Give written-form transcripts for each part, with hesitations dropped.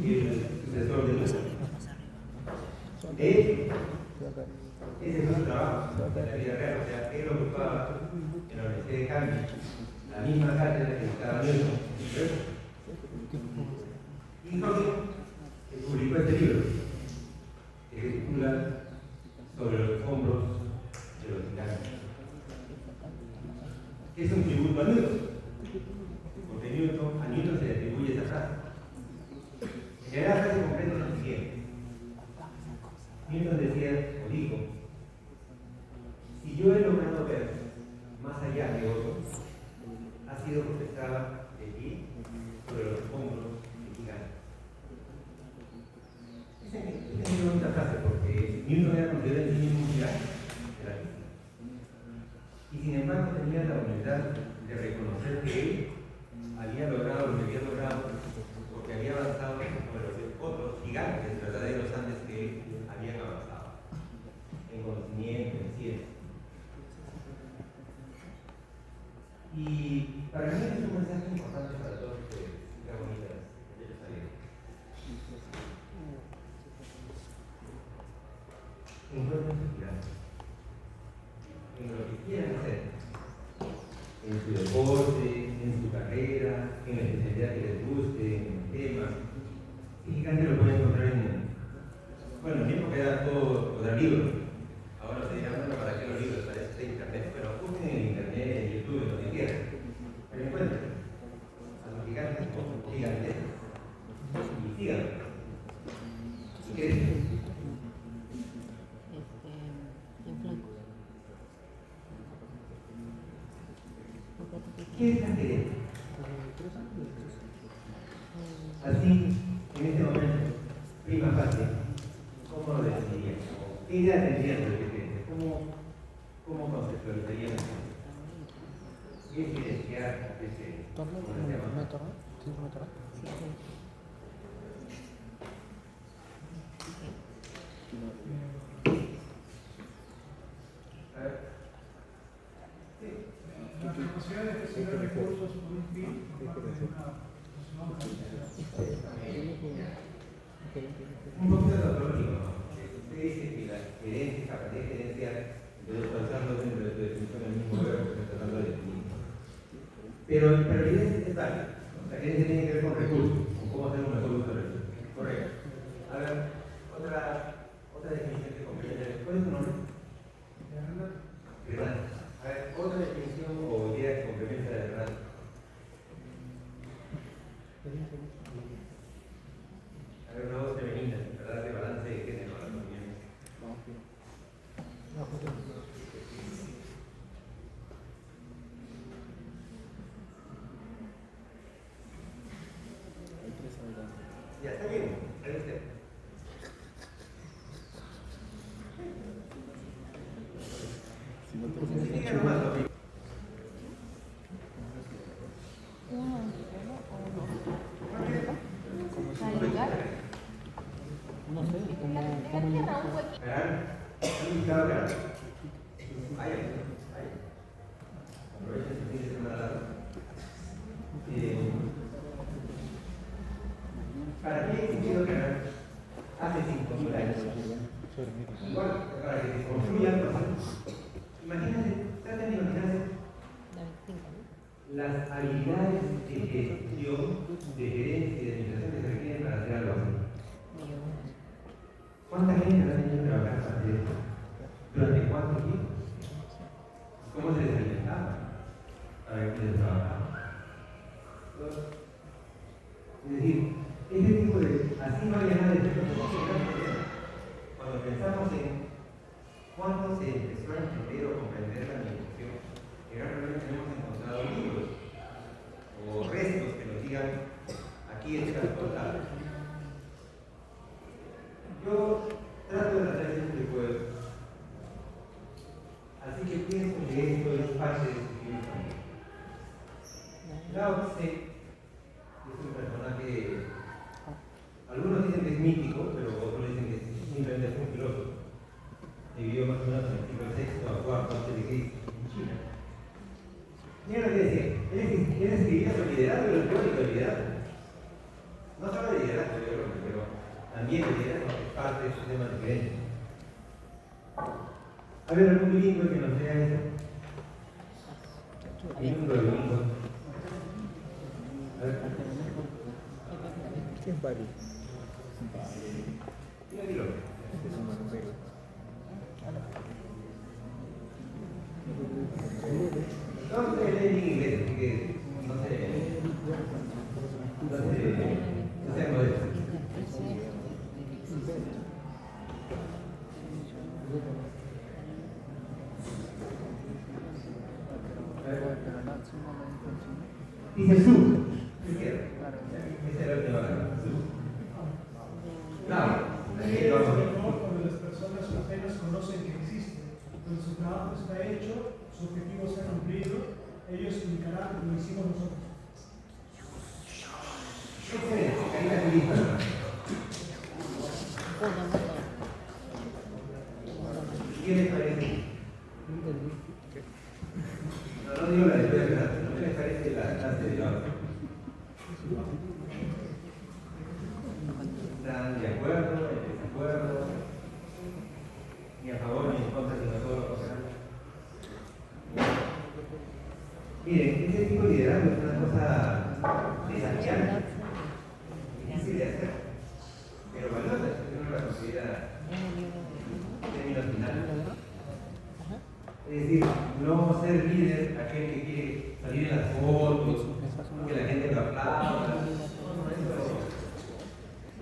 el sucesor de Newton. De hecho, ese fue su trabajo en la vida real. O sea, él ocupaba en la Universidad de Cambridge la misma cátedra que estaba Newton. Y Hawking publicó este libro que se titula Sobre los hombros de los gigantes. Es un tributo a Newton, porque a Newton se le atribuye esa frase. En la frase completa lo siguiente. Newton decía, o dijo, si yo he logrado ver más allá de otros, ha sido porque estaba de pie sobre los hombros de gigantes. Esa es una bonita frase, porque Newton era considerado el mismo un gigante de la física. Y sin embargo tenía la humildad de reconocer que él había logrado lo que había logrado porque había avanzado sobre los otros gigantes verdaderos antes que él habían avanzado en conocimiento, en ciencia. Y para mí es un mensaje importante para todos ustedes, la bonita de esta vida. Encuentren su gigantes en lo que quieran hacer, en su deporte, en su carrera, en la especialidad que les guste, en el tema. Y gigante lo pueden encontrar bueno, en tiempo que era todo los libros. Ahora se dirán, bueno, ¿para qué los libros? Para eso está internet. Pero busquen en internet, en YouTube, en lo que quieran. Pero encuentren a los gigantes como gigantes y síganlo. ¿Y qué dicen? ¿Qué es la querer? Así, en este momento, prima facie, ¿cómo lo definirían? ¿Qué idea tendrían de lo que creen? ¿Cómo conceptualizarían eso? ¿Qué es evidenciar ese? A ver. Sí. La capacidad de gestionar recursos por un fin por parte de un poquito tautológico, ¿no? Usted dice que la gerencia, capacidad de gerencia, entonces pensando dentro de tu definición del mismo verbo que está tratando de definir. Pero la evidencia es tal. La gerencia tiene que ver con recursos, con cómo hacer un mejor uso de recursos. Correcto. A ver, otra definición que comprende. ¿Cuál es tu nombre? Fernando. A ver, otra definición o idea que complementa de Fernando. A ver, una voz femenina, ¿verdad? De balance de género, las opiniones. Ya está bien, ahí usted. Diga nomás lo mismo. No sé, ¿cómo Verán, ¿han ubicado verán? Ahí. Aprovechen su fin de semana largo. ¿Para qué existió Verán hace 5.000 años? Igual, para que se construyan cosas. Imagínense, traten de imaginarse las habilidades de gestión, de gerencia y de administración que se requieren para hacer algo así. ¿Cuánta gente habrá tenido que trabajar para hacer esto? ¿Durante cuánto tiempo? ¿Cómo se les alimentaba para que les trabajaba? Es decir, este tipo de. Así no había nada de esto. Cuando pensamos en cuándo se empezó a entender o comprender la administración, generalmente hemos encontrado libros o restos que nos digan aquí está transportado. Yo trato de tratar este tipo de cosas. Así que pienso que esto es parte de su vida también. Lao Tse es un personaje, algunos dicen que es mítico, pero otros dicen que simplemente es un filósofo. Vivió más o menos en el siglo VI a IV antes de Cristo en China. Mira lo que decía, él escribía sobre liderazgo y lo teórico de liderazgo. No solo de liderazgo, también el liderazgo es parte de sistemas diferentes. A ver, algún bilingüe que nos lea eso. Bilingüe. A ver. ¿Qué es Bari? Dilo. No sé leer en inglés, así que no sé modesto. Dice su. Esa es la última palabra. Claro. Cuando las personas apenas conocen que existe, cuando su trabajo está hecho, su objetivo se ha cumplido, ellos indicarán lo hicimos nosotros. Excelente, ahí está tu lista. ¿Qué les parece? No digo la de después de clase, ¿no les parece la clase de ahora? ¿Están de acuerdo, en desacuerdo? Ni a favor ni en contra, sino todo lo contrario. Miren, ese tipo de liderazgo es una cosa desafiante, difícil de hacer, pero valiosa, si uno la considera en términos finales. Es decir, no ser líder, aquel que quiere salir en las fotos, que la gente lo aplauda.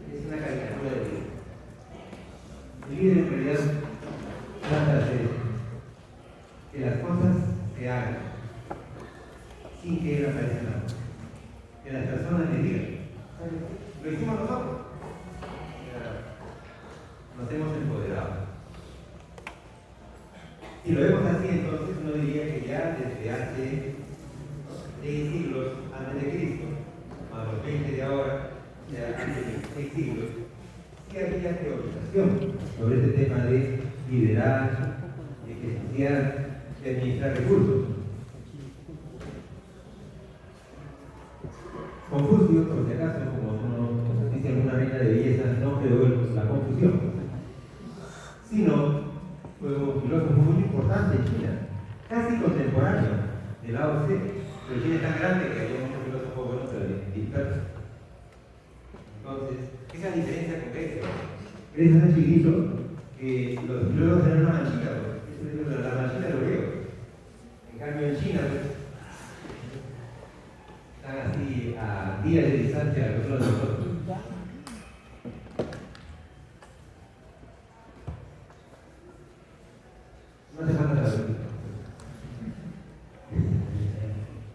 Eso es una caricatura de líder. El líder en realidad trata de hacer que las cosas se hagan sin que él aparezca nada. Que las personas le digan, lo hicimos nosotros. Nos hemos empoderado. Si lo vemos así, entonces uno diría que ya desde hace 6 siglos antes de Cristo, a los 20 de ahora, ya antes de 6 siglos, sí había teorización sobre este tema de liderar, de gerenciar, de administrar recursos. Confucio, por si acaso, como uno dice en una reina de belleza, no creó la confusión, sino fue un filósofo muy importante en China, casi contemporáneo de Lao Tse, pero China es tan grande que había muchos filósofos buenos pero dispersos. Entonces, esa es la diferencia con Grecia. Grecia es tan chiquito que los filósofos eran una manchita, la manchita de los griegos. En cambio en China, están así a días de distancia de nosotros. No hace falta saber.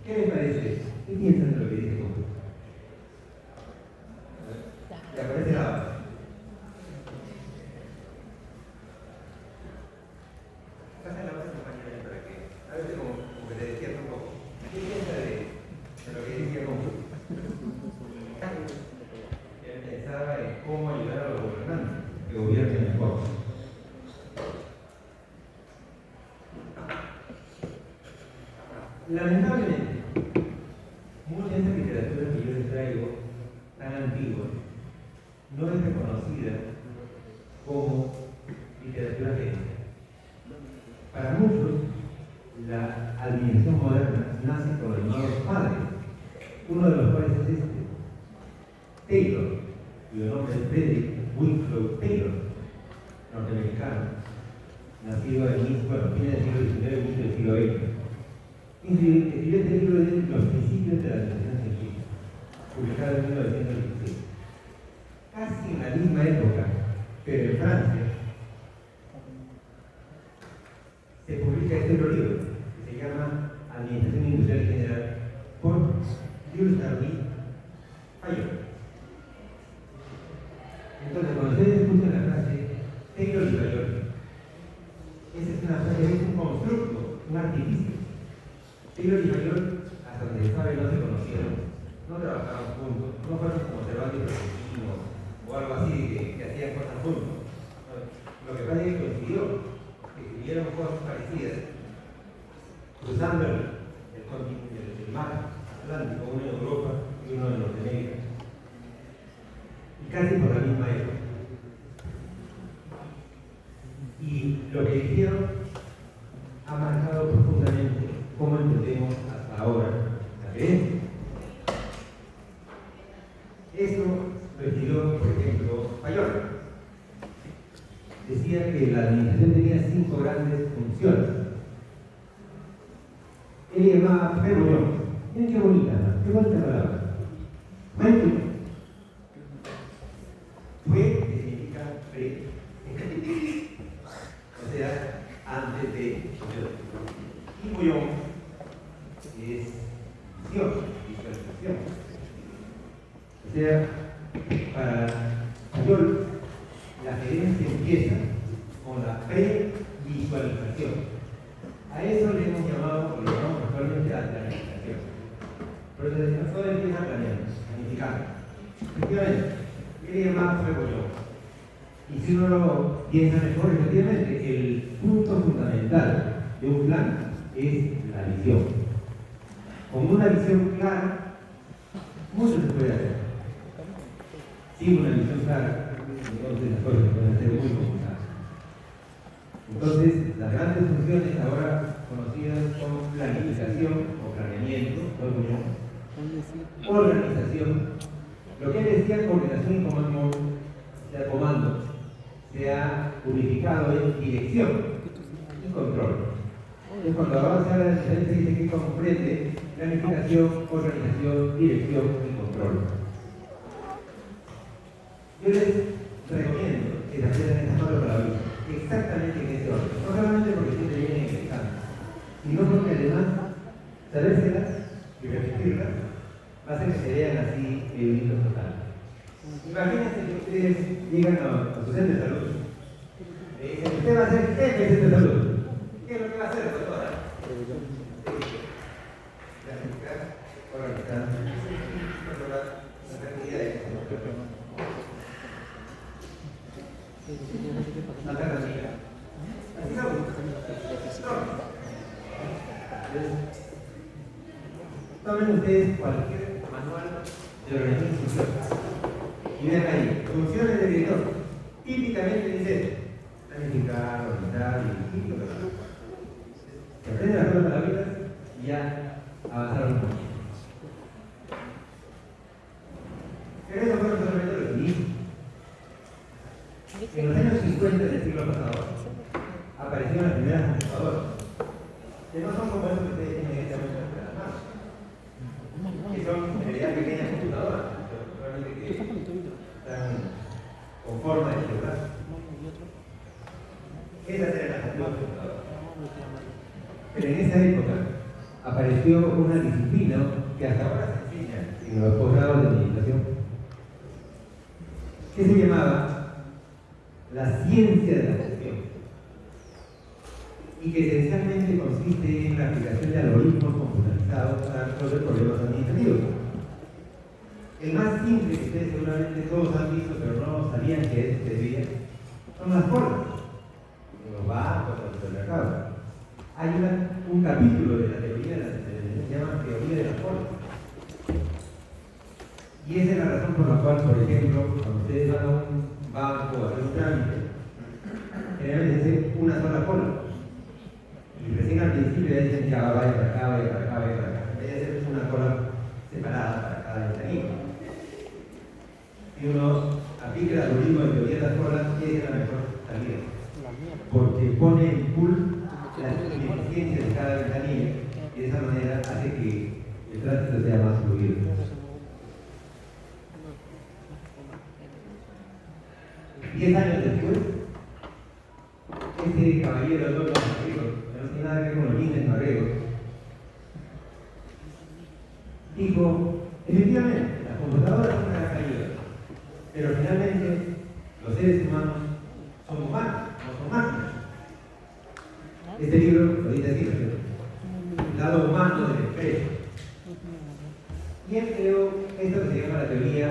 ¿Qué les parece? ¿Qué piensan de lo que dice Confucio? ¿Te aparece la base? Pasa la base, compañera, para que a veces como que te despierta un poco. ¿Qué piensa de lo que decía Confucio? Él pensaba en cómo ayudar a los gobernantes que gobiernen mejor. Lamentablemente, mucha de esta literatura que yo les traigo, tan antigua, no es reconocida como literatura gerencial. Para muchos, la administración moderna nace con los llamados padres, uno de los cuales es este, Taylor, cuyo nombre es Frederick Winslow Taylor, norteamericano, nacido en fines del siglo XIX y inicio del siglo XX. Escribió este libro de Los principios de la administración científica, publicado en 1916. Casi en la misma época, pero en Francia, se publica este otro libro, que se llama Administración Industrial General, por Jules Darby Fayol. Entonces, cuando ustedes escuchan la frase Taylor y Fayol, esa es una frase, es un constructo, un artificio. Taylor y Fayol, hasta donde se sabe, no se conocieron, no trabajaban juntos, no fueron como Cervantes y Florentino o algo así que hacían cosas juntos. Lo que pasa es que coincidió, que escribieron cosas parecidas, cruzando el mar Atlántico, uno en Europa y uno en Norteamérica, y casi por la misma época. lo que hicieron ha marcado profundamente cómo entendemos hasta ahora la creencia. Eso lo escribió, por ejemplo, Payola. Decía que la administración tenía 5 grandes funciones. Él llamaba reunión. Miren qué bonita palabra. Cuento. Fue que significa pre. O sea, antes de yo. Y Boyón es visión, visualización. O sea, para Payol, la gerencia empieza con la previsualización. A eso le hemos llamado, o le llamamos actualmente la planificación. Pero se decía, todo empieza planeando, planificando. Efectivamente, ¿qué le llamaba fue Boyón? Y si uno lo piensa mejor, efectivamente, el punto fundamental de un plan es la visión. Con una visión clara, mucho se puede hacer. Sin una visión clara, entonces las cosas pueden ser muy complicadas. Entonces, las grandes funciones ahora conocidas como planificación o planeamiento, organización, lo que él decía coordinación y comando, se ha unificado en dirección y control. Entonces, cuando avanza la diferencia dice que comprende planificación, organización, dirección y control. Yo les recomiendo que se aprendan estas 4 palabras exactamente en ese orden. No solamente porque siempre vienen en el examen, sino porque además sabérselas y repetirlas va a hacer que se vean así eruditos total. Imagínense que ustedes llegan a su centro de salud. Le dicen, usted va a ser jefe del centro de salud. ¿Qué es lo que va a hacer, doctora? Planificar, organizar, controlar las actividades. Alternativa. Así tomen ustedes cualquier manual de organización y vean ahí, funciones de director. Típicamente dice planificar, organizar, dirigir, ¿verdad? Se aprenden las 4 palabras y ya avanzaron un poco. Pero eso fueron solamente los inicios. En los años 50 del siglo pasado aparecieron las primeras computadoras, que no son como esos que ustedes tienen en este momento entre las manos, que son en realidad pequeñas computadoras, realmente que están con forma de celular. Esas eran las antiguas computadoras. Pero en esa época apareció una disciplina que hasta ahora se enseña en los posgrados de administración, que se llamaba la ciencia de la gestión, y que esencialmente consiste en la aplicación de algoritmos computarizados para resolver problemas administrativos. El más simple que ustedes seguramente todos han visto, pero no sabían que es servía, son las colas en los bancos, en los supermercados. Hay un capítulo de la teoría de la se llama teoría de las colas. Y esa es la razón por la cual, por ejemplo, cuando ustedes van a un banco a hacer un trámite, generalmente hacen una sola cola. Y recién al principio ya dicen, ya vaya para acá, vaya para acá, vaya para acá. En vez de hacer una cola separada para cada ventanilla. Si uno aplica el algoritmo de teoría de las colas, esa es la mejor salida. Porque pone en pool la ineficiencia de cada ventanilla y de esa manera hace que el tránsito sea más fluido. 10 años después, este caballero Antonio Marrero, que no tiene nada que ver con los líneas Marrero, dijo, efectivamente, las computadoras son una gran ayuda, pero finalmente los seres humanos son humanos, no son máquinas. Este libro lo dice así, ¿no? El lado humano del empresa. Y él creó esto que se llama la teoría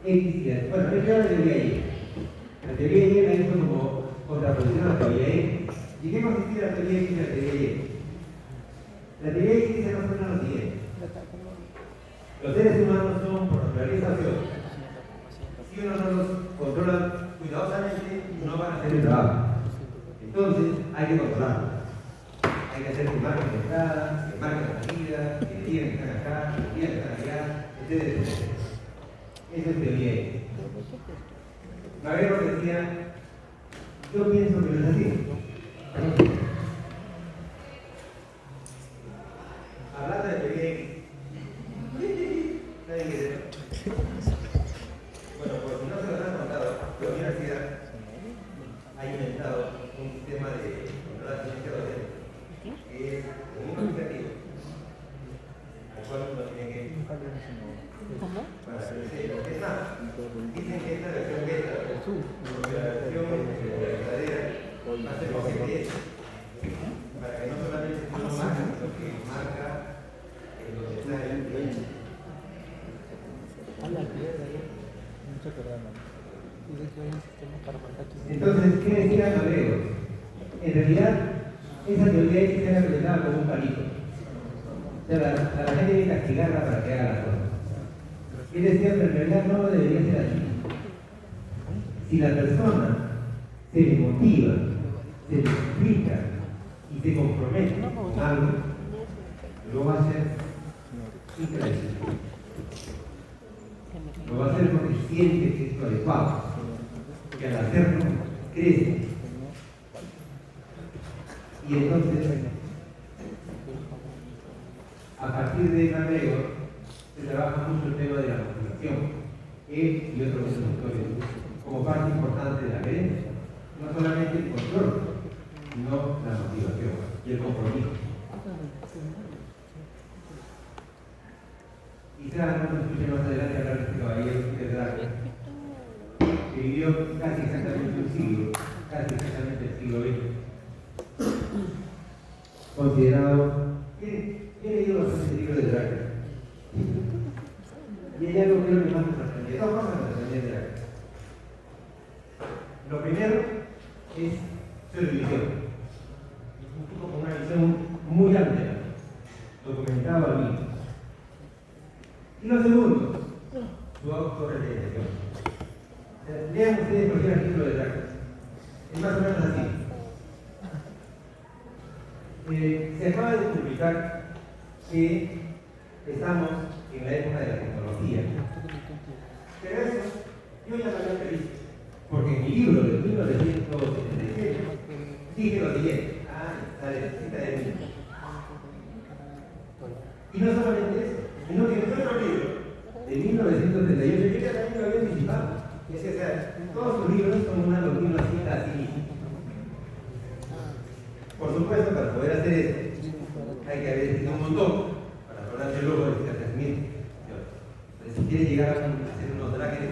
X, bueno, él creó la teoría Y. La teoría Y la hizo como contraposición a la teoría Y. ¿Y qué consistía la teoría X y la teoría Y? La teoría X dice más o menos lo siguiente. Los seres humanos son por naturaleza ociosos. Si uno no los controla cuidadosamente, no van a hacer el trabajo. En todo hay que controlarlo. Hay que hacer que marquen la entrada, que marquen la salida, que digan que están acá, que digan que están allá, etc. Eso es teoría. McGregor decía, yo pienso que no es así. Hablando de teoría, nadie quiere. Bueno, por si no se los han contado, la universidad ha inventado un sistema de control de asistencia docente que es muy significativo, al cual uno tiene que para crecer. Es más, dicen que esta versión beta, porque la versión verdadera va a ser con GPS, para que no solamente uno marca, sino que marca donde está el cliente. Entonces, ¿qué decía McGregor? En realidad, esa teoría hay que ser aplicada como un palito. O sea, la gente hay que castigarla para que haga las cosas. Él decía que en realidad no debería ser así. Si la persona se le motiva, se le explica y se compromete con algo, lo va a hacer increíble. Lo va a hacer porque siente que es lo adecuado, que al hacerlo crece. Y entonces, a partir de McGregor, se trabaja mucho el tema de la motivación. Él y otros autores, como parte importante de la creencia, no solamente el control, sino la motivación y el compromiso. Quizás no nos escuchen más adelante hablar de este caballero de Draco, que vivió casi exactamente un siglo, casi exactamente el siglo XX. Considerado, he leído bastante libros de Draco. Y hay algo que es lo que más me sorprende. Dos cosas me sorprenden de Draco. Lo primero es su erudición. Un tipo con una visión muy amplia, documentado al mismo. Y lo segundo, su autorrealización. Lean ustedes cualquier artículo de Draco. Es más o menos así. Se acaba de publicar que estamos en la época de la tecnología. Pero eso yo ya lo había previsto, porque en mi libro de 1977 dije lo siguiente. La cita de mí. Y no solamente eso, sino que en otro libro de 1938 yo ya también lo había anticipado. Es que, o sea, todos sus libros son una cita así misma. Por supuesto, para poder hacer eso, hay que haber escrito un montón para ponerse el lujo de escribir. Si quieren llegar a hacer unos trajes,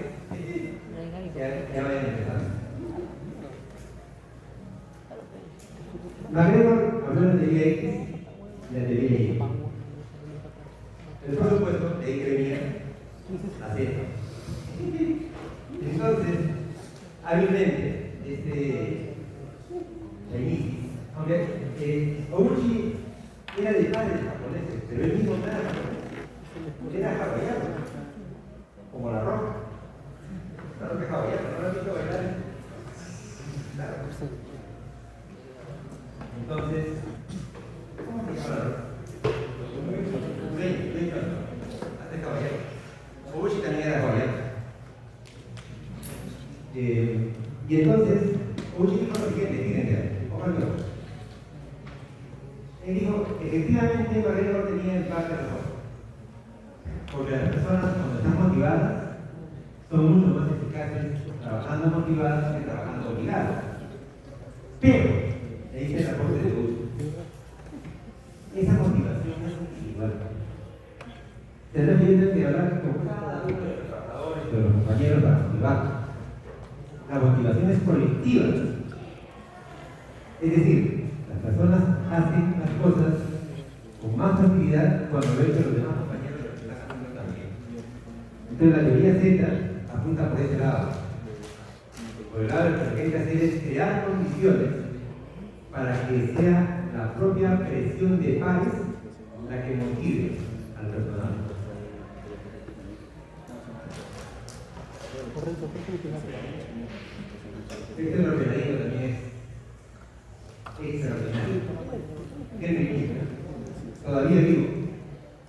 ya vayan empezando. McGregor habló de teoría X y la teoría Y. Pero por supuesto, de ahí que venía la Z. Entonces, hábilmente, Shinichi, aunque Ouchi era de padres japoneses, pero él mismo era hawaiano, como la roca. La roca es hawaiana, ¿no la han visto bailar? Claro. Entonces, ¿cómo se llama la roca? Hasta es hawaiano. Ouchi también era hawaiano. Y entonces, Ouchi dijo lo siguiente, fíjense, ojalá. Él dijo, efectivamente, McGregor tenía en parte razón. Porque las personas, cuando están motivadas, son mucho más eficaces trabajando motivadas que trabajando obligadas. Pero, le dice el aporte de Ouchi, esa motivación es individual. Se refiere a hablar con cada uno de los trabajadores, de los compañeros para motivarlos. La motivación es colectiva. Es decir, las personas hacen las cosas con más facilidad cuando ven que los demás compañeros lo están haciendo también. Entonces la teoría Z apunta por ese lado. Por el lado de lo que hay que hacer es crear condiciones para que sea la propia presión de pares la que motive al personal. Este es lo que le digo también. extraordinario. Henry Kissinger, todavía vivo,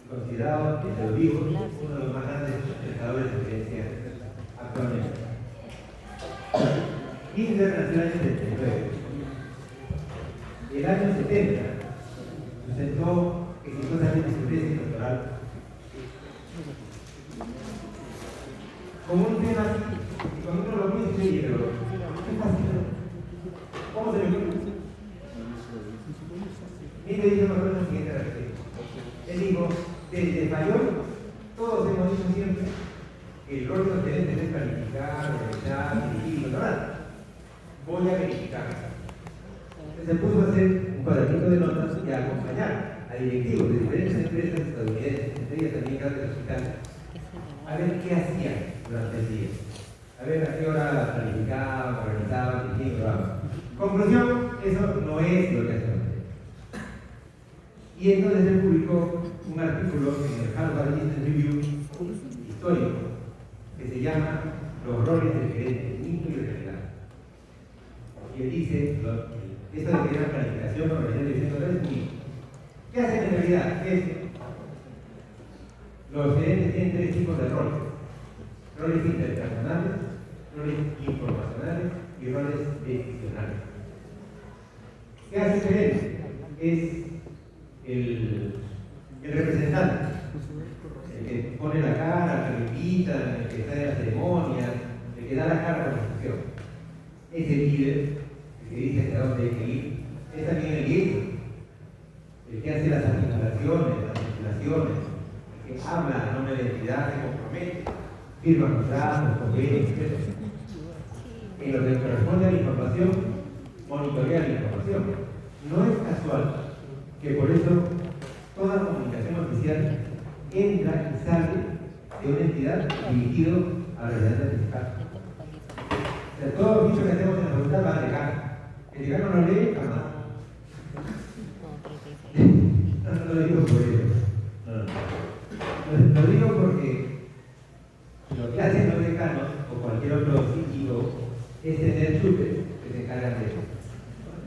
considerado entre los vivos uno de los más grandes pensadores de ciencia actualmente. Kissinger nació en el año 79. El año 70 sustentó exitosamente su tesis doctoral como un tema así, y cuando uno lo piensa, dice, pero ¿qué fácil? ¿Cómo se le ocurre? Nietzsche dice una cosa siguiente al respecto. Él dijo, desde mayor, todos hemos dicho siempre que el rol docente es planificar, organizar, dirigir, controlar. Voy a verificar. Entonces se puso a hacer un cuadernito de notas y a acompañar a directivos de diferentes empresas estadounidenses, entre ellas también grandes hospitales, a ver qué hacían durante el día. A ver a qué hora planificaban, organizaban, dirigían. Conclusión, eso no es lo que hacemos. Y entonces él publicó un artículo en el Harvard Business Review histórico que se llama Los roles del gerente, mito y realidad. Y él dice, esto de que era planificación, organización y dirección es un mito. ¿Qué hacen en realidad? Los gerentes tienen tres tipos de roles. Roles interpersonales, roles informacionales y roles decisionales. ¿Qué hace el gerente? Es el representante, el que pone la cara, el que invita, el que está en la ceremonia, el que da la cara por la institución. Es el líder, el que dice hacia dónde hay que ir. Es también el líder, el que hace las articulaciones, las legislaciones, el que habla a nombre de la entidad, se compromete, firma contratos, convenios, etc. En lo que corresponde a la información, monitorea la información. No es casual que por eso toda comunicación oficial entra y sale de una entidad dirigido a la realidad principal. O sea, todo lo que hacemos en la facultad va a llegar. El decano no lee, jamás. No lo digo por eso. Lo digo porque lo que hacen los decanos o cualquier otro sitio es tener chutes que se encargan de eso.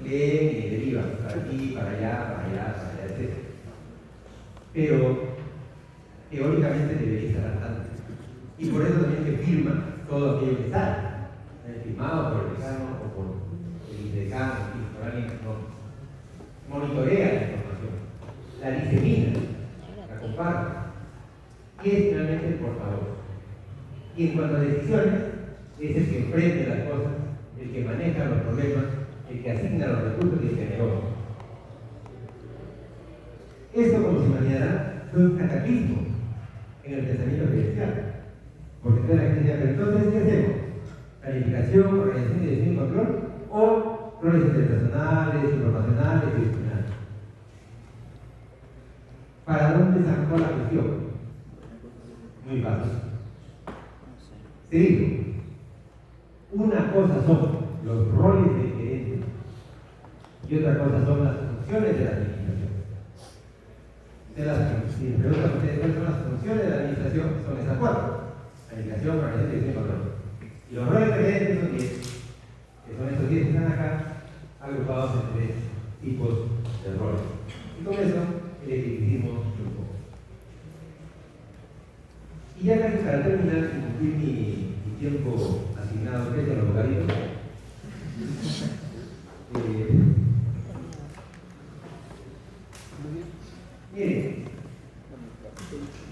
Leen y derivan para aquí, para allá, etc. Pero teóricamente debería estar al tanto. Y por eso también se firma todo aquello que sale, firmado por el decano o por el decano, por alguien que no monitorea la información, la disemina, la comparte y es finalmente el portador. Y en cuanto a decisiones, es el que emprende las cosas, el que maneja los problemas, el que asigna los recursos y el que negocia. Esto, como se imaginará, fue un cataclismo en el pensamiento gerencial. Porque toda la gente decía, pero entonces, ¿qué hacemos? ¿Planificación, organización, dirección y control? ¿O roles interpersonales, informacionales y disciplinares? ¿Para dónde sacó la cuestión? Muy fácil. Se dijo, una cosa son los roles del gerente y otra cosa son las funciones de la administración. Si me preguntan ustedes cuáles son las funciones de la administración, son esas cuatro: planificación, organización, dirección y control. Y los roles del gerente son 10, que son estos 10 que están acá, agrupados en 3 tipos de roles. Y con eso hicimos un poco. Y ya casi para terminar, cumplir mi tiempo asignado, que es el abogado. Miren,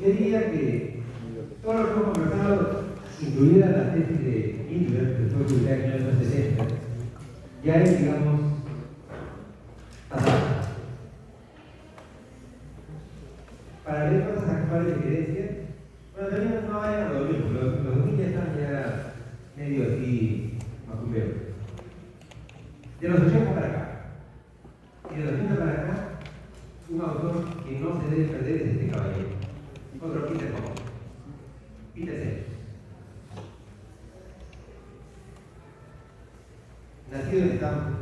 yo diría que todo lo que hemos conversado, incluida la tesis de Ingler, que fue publicada en el año 70, ya es, digamos, pasado. Para ver cosas actuales de gerencia, bueno, también no vayan a dormir, porque los 2000 ya están ya medio así macumberos. De los 80 para acá, y de los 80 para acá, un autor que no se debe perder es este caballero, otro Peter Hoffman. Peter Senge. Nacido en Stanford,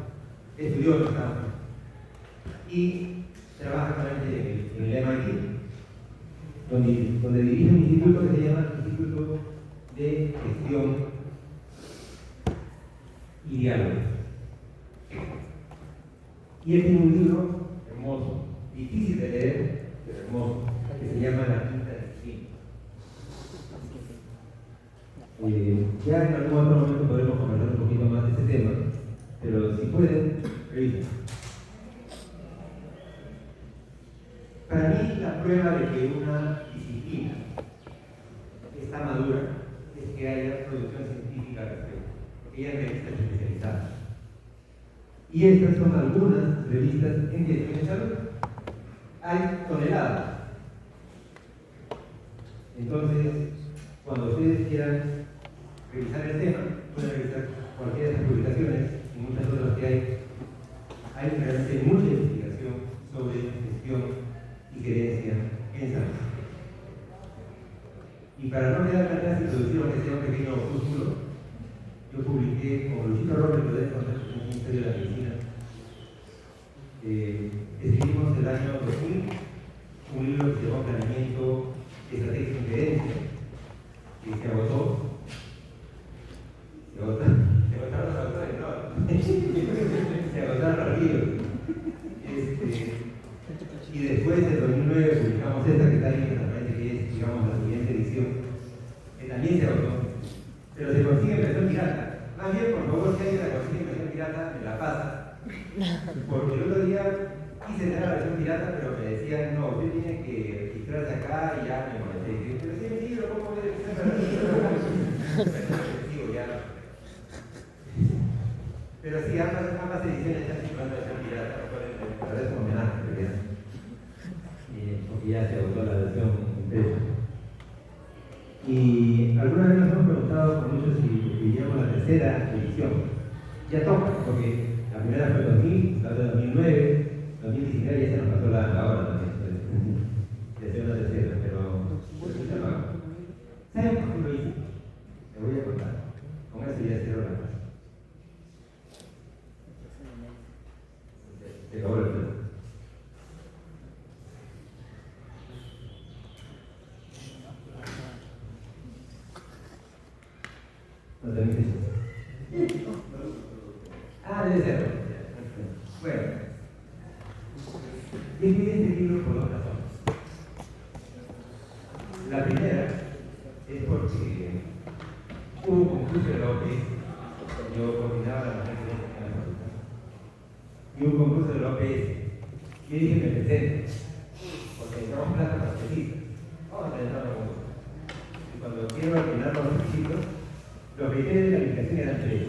estudió en Stanford y trabaja actualmente en el MIT, donde dirige un instituto que se llama Instituto de Gestión y Diálogo. Y él tiene un libro hermoso, difícil de leer, pero hermoso, que se llama La Quinta Disciplina. Ya en algún otro momento podremos conversar un poquito más de este tema, pero si pueden, revisen. Para mí, la prueba de que una disciplina está madura es que haya producción científica al respecto, porque hay revistas especializadas. Y estas son algunas revistas en salud. Hay toneladas. Entonces, cuando ustedes quieran revisar el tema, pueden revisar cualquiera de estas publicaciones y muchas otras que hay realmente mucha investigación sobre gestión y gerencia en salud. Y para no quedar atrás y producir aunque sea un pequeño opúsculo, yo publiqué con Luchito Robles, lo deben conocer, en el Ministerio de la Medicina. Escribimos el año 2000 un libro que se llama Planeamiento de Estrategia en Gerencia, que se agotó. Se agotaron los autores, no. Se agotaron los libros. Y después, en 2009, publicamos esta que está ahí, que también es, digamos, la siguiente edición, que también se agotó. Pero se consigue en versión pirata. Más bien, por favor, si alguien la consigue en versión pirata, me la pasa. Porque el otro día quise tener la versión pirata, pero me decían, no, usted tiene que registrarse acá y ya me molesté. Y dije, pero si es mi libro, ¿cómo voy a registrar para ya. Pero sí, ambas ediciones están circulando en versión pirata, lo cual me parece un homenaje, en realidad. Porque ya se agotó la versión impresa. Y alguna vez nos hemos preguntado con muchos si diríamos la tercera edición. Ya toca, porque la primera fue en 2000, la otra en 2009, 2019 ya se nos pasó la hora también. Ya se una tercera, pero ¿saben por qué lo hice? Me voy a contar. Con eso ya cierro la clase. Se acabó el tema. ¿No te dices? Debe ser. Bueno, escribí este libro por dos razones. La primera es porque hubo un concurso de la OPS, yo coordinaba la mujer en la facultad, y hubo un concurso de la OPS, y dije me presento, porque necesitamos plata para especialistas. Vamos a presentar un concurso. Y cuando quiero ordenar los requisitos, los criterios de calificación eran tres.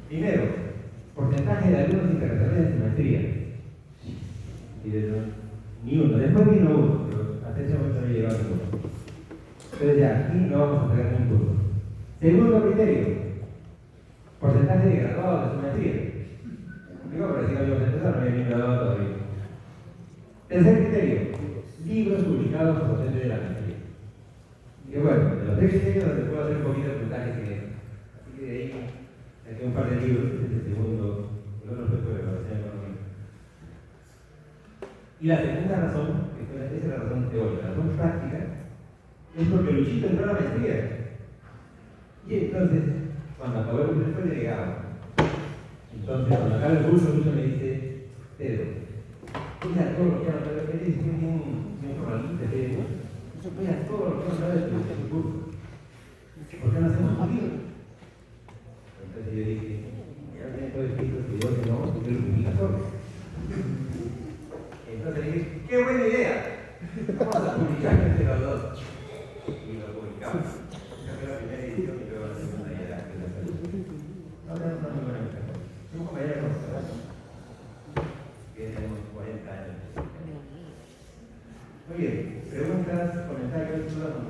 Primero, porcentaje de alumnos internacionales en maestría. Ni uno. Después vino uno, pero hasta ese momento no llegaba ninguno. Entonces ya, aquí no vamos a sacar ningún punto. Segundo criterio, porcentaje de graduados de su maestría. Digo, pero si no habíamos empezado, no había ni graduado todavía. Tercer criterio, libros publicados por docentes de la maestría. Y bueno, de los tres criterios donde puedo hacer un poquito de puntaje general. Así que de ahí saqué un par de libros, este es el segundo, el otro fue sobre evaluación económica. Y la segunda razón, que esa es la razón teórica, la razón práctica, es porque Luchito entró a la maestría. Y entonces, cuando acabó el curso, fue delegado. Entonces, cuando acaba el curso, Lucho me dice, Pedro, mira todo lo que han hablado, él es un formalista, mira todo lo que han hablado de tu curso. ¿Por qué no hacemos un libro? Entonces yo dije, ya tiene todo escrito que yo que no, porque lo publica todo. Entonces dije, ¡qué buena idea! Vamos a publicar entre los dos. Y lo publicamos. Saqué la primera edición y luego la segunda y la ahora es una muy buena mujer. Somos compañeros, ¿verdad? Que tenemos 40 años. Muy bien, preguntas, comentarios, dudas,